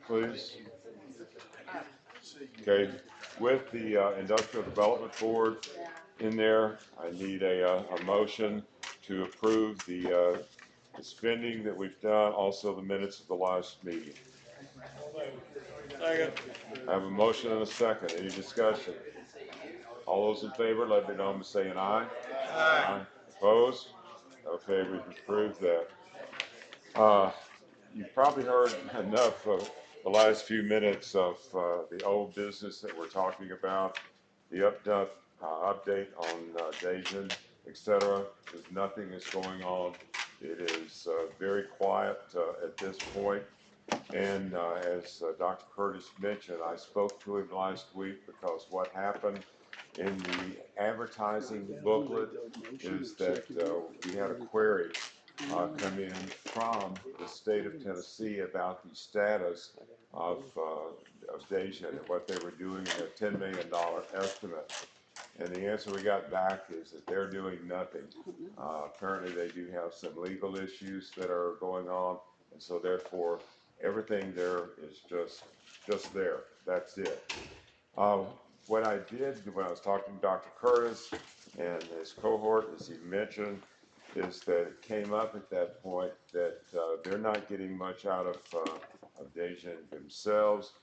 please. Okay, with the Industrial Development Board in there, I need a motion to approve the spending that we've done, also the minutes of the last meeting. Second. I have a motion and a second. Any discussion? All those in favor, let me know by saying aye. Aye. Opposed? Okay, we've approved that. You've probably heard enough of the last few minutes of the old business that we're talking about, the update on Dajan, etc. There's nothing is going on. It is very quiet at this point. And as Dr. Curtis mentioned, I spoke to him last week because what happened in the advertising booklet is that we had a query come in from the state of Tennessee about the status of Dacia and what they were doing in their $10 million estimate. And the answer we got back is that they're doing nothing. Apparently they do have some legal issues that are going on, and so therefore everything there is just there. That's it. What I did when I was talking to Dr. Curtis and his cohort, as he mentioned, is that it came up at that point that they're not getting much out of Dajan themselves.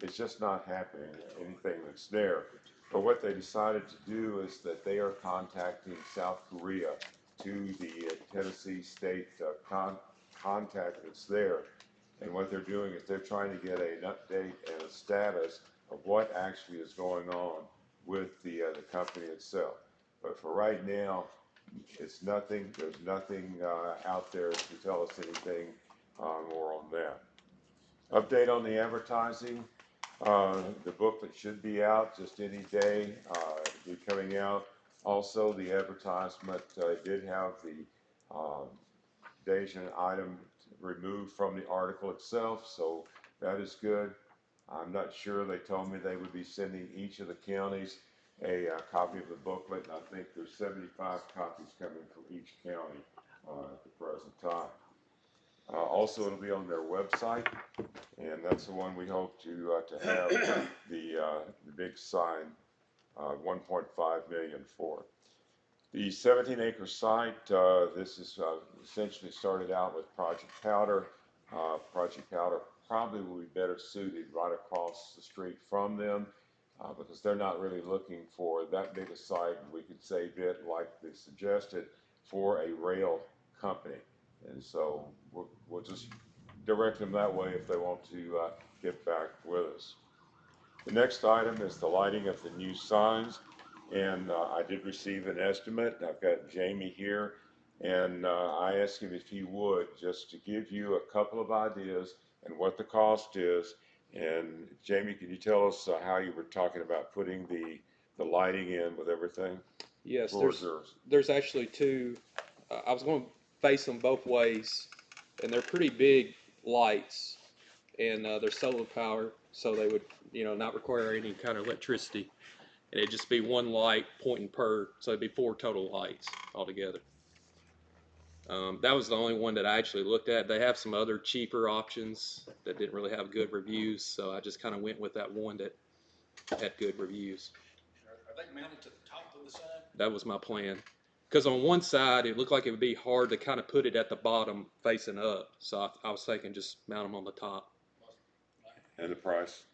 It's just not happening, anything that's there. But what they decided to do is that they are contacting South Korea to the Tennessee state contact that's there. And what they're doing is they're trying to get an update and a status of what actually is going on with the company itself. But for right now, it's nothing. There's nothing out there to tell us anything more on that. Update on the advertising. The booklet should be out just any day. It'll be coming out. Also, the advertisement did have the Dajan item removed from the article itself, so that is good. I'm not sure. They told me they would be sending each of the counties a copy of the booklet, and I think there's 75 copies coming from each county at the present time. Also, it'll be on their website, and that's the one we hope to have the big sign, 1.5 million for. The 17-acre site, this is essentially started out with Project Powder. Project Powder probably will be better suited right across the street from them because they're not really looking for that big a site. We could save it, like they suggested, for a rail company. And so we'll just direct them that way if they want to get back with us. The next item is the lighting of the new signs. And I did receive an estimate. I've got Jamie here, and I asked him if he would, just to give you a couple of ideas and what the cost is. And Jamie, can you tell us how you were talking about putting the lighting in with everything? Yes, there's actually two. I was going to face them both ways, and they're pretty big lights, and they're solar powered, so they would, not require any kind of electricity. And it'd just be one light pointing per, so it'd be 4 total lights altogether. That was the only one that I actually looked at. They have some other cheaper options that didn't really have good reviews, so I just kind of went with that one that had good reviews. Are they mounted to the top of the sign? That was my plan. Because on one side, it looked like it would be hard to kind of put it at the bottom facing up, so I was thinking just mount them on the top. And the price?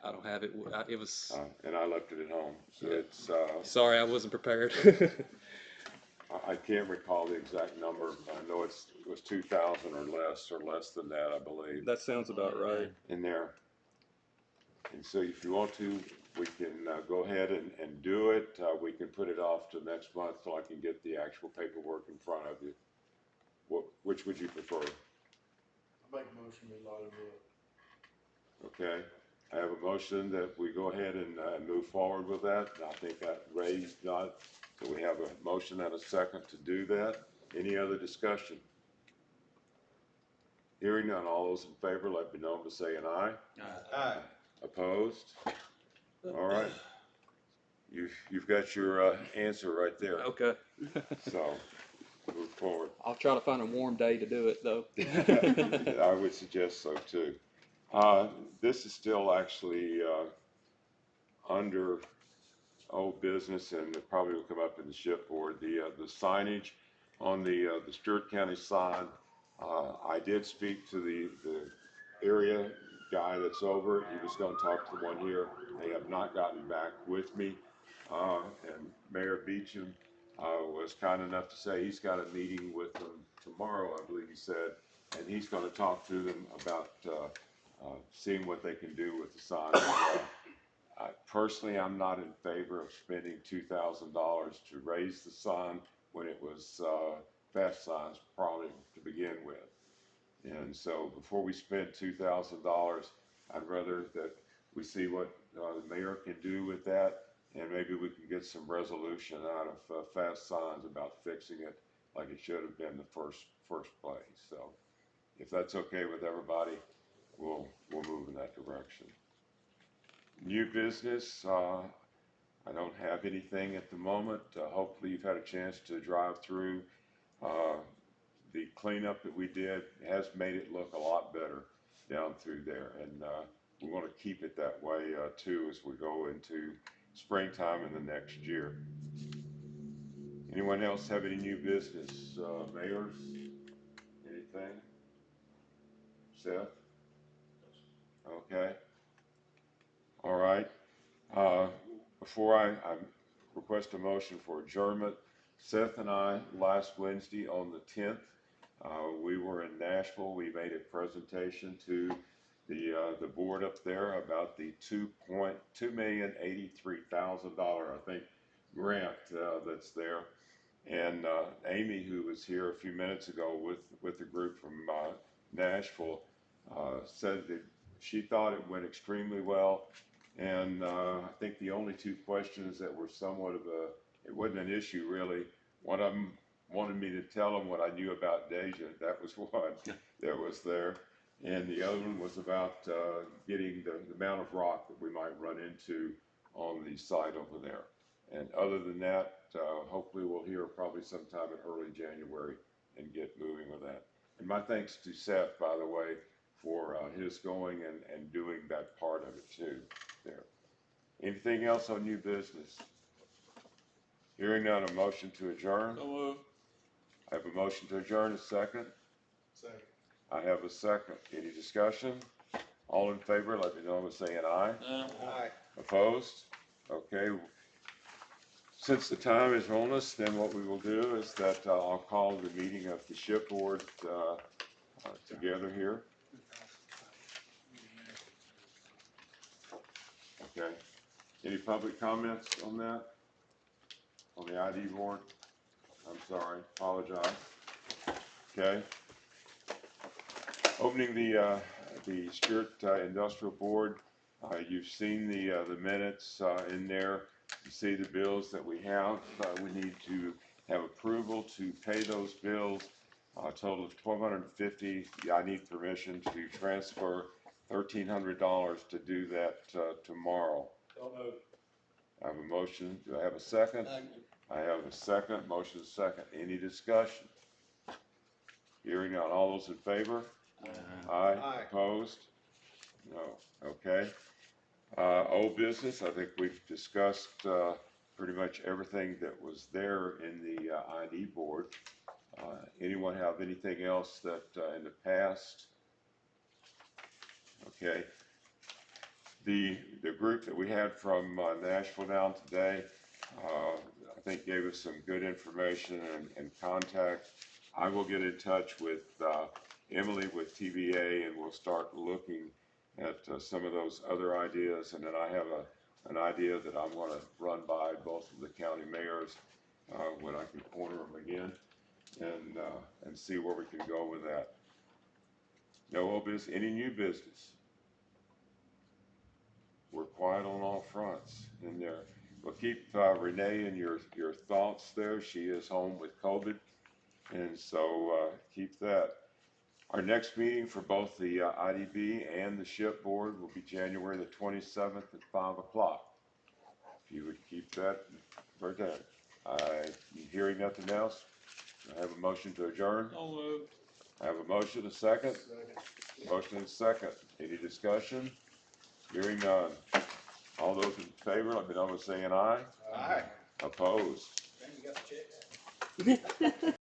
I don't have it. It was. And I left it at home, so Yeah. it's. Sorry, I wasn't prepared. I can't recall the exact number. I know it was 2,000 or less than that, I believe. That sounds about right. In there. And so if you want to, we can go ahead and do it. We can put it off to next month so I can get the actual paperwork in front of you. Which would you prefer? I make a motion we light it up. Okay. I have a motion that we go ahead and move forward with that. I think that raised not, so we have a motion and a second to do that. Any other discussion? Hearing none, all those in favor, let me know by saying aye. Aye. Opposed? All right. You've got your answer right there. Okay. So, move forward. I'll try to find a warm day to do it, though. I would suggest so too. This is still actually under old business, and it probably will come up in the shipboard. The signage on the Stewart County side. I did speak to the area guy that's over it. He was going to talk to the one here. They have not gotten back with me. And Mayor Beecham was kind enough to say he's got a meeting with them tomorrow, I believe he said, and he's going to talk to them about seeing what they can do with the sign as well. Personally, I'm not in favor of spending $2,000 to raise the sign when it was fast signs probably to begin with. And so before we spend $2,000, I'd rather that we see what the mayor can do with that, and maybe we can get some resolution out of fast signs about fixing it like it should have been the first place. So if that's okay with everybody, we'll move in that direction. New business, I don't have anything at the moment. Hopefully you've had a chance to drive through. The cleanup that we did has made it look a lot better down through there, and we want to keep it that way too as we go into springtime in the next year. Anyone else have any new business? Mayors? Anything? Seth? Okay. All right. Before I request a motion for adjournment, Seth and I last Wednesday on the 10th, we were in Nashville. We made a presentation to the board up there about the $2,283,000, I think, grant that's there. And Amy, who was here a few minutes ago with the group from Nashville, said that she thought it went extremely well. And I think the only two questions that were somewhat of it wasn't an issue really. One of them wanted me to tell them what I knew about Deja. That was one that was there. And the other one was about getting the amount of rock that we might run into on the site over there. And other than that, hopefully we'll hear probably sometime in early January and get moving with that. And my thanks to Seth, by the way, for his going and doing that part of it too there. Anything else on new business? Hearing none, a motion to adjourn. So moved. I have a motion to adjourn, a second. Second. I have a second. Any discussion? All in favor, let me know by saying aye. Aye. Opposed? Okay. Since the time is on us, then what we will do is that I'll call the meeting of the shipboard together here. Okay. Any public comments on that? On the ID board? I'm sorry, apologize. Okay. Opening the Stewart Industrial Board. You've seen the minutes in there. You see the bills that we have. We need to have approval to pay those bills. A total of $1,250. I need permission to transfer $1,300 to do that tomorrow. So moved. I have a motion. Do I have a second? I have a second. Motion second. Any discussion? Hearing none. All those in favor? Aye. Aye. Opposed? No. Okay. Old business. I think we've discussed pretty much everything that was there in the ID board. Anyone have anything else that in the past? Okay. The group that we had from Nashville down today, I think gave us some good information and contact. I will get in touch with Emily with TVA, and we'll start looking at some of those other ideas. And then I have an idea that I want to run by both of the county mayors when I can corner them again, and see where we can go with that. No old business. Any new business? We're quiet on all fronts in there. Well, keep Renee in your thoughts there. She is home with COVID, and so keep that. Our next meeting for both the IDB and the ship board will be January the 27th at 5 o'clock. If you would keep that for that. Hearing nothing else, I have a motion to adjourn. So moved. I have a motion, a second. Second. Motion and second. Any discussion? Hearing none. All those in favor, let me know by saying aye. Aye. Opposed? Man, you got the check?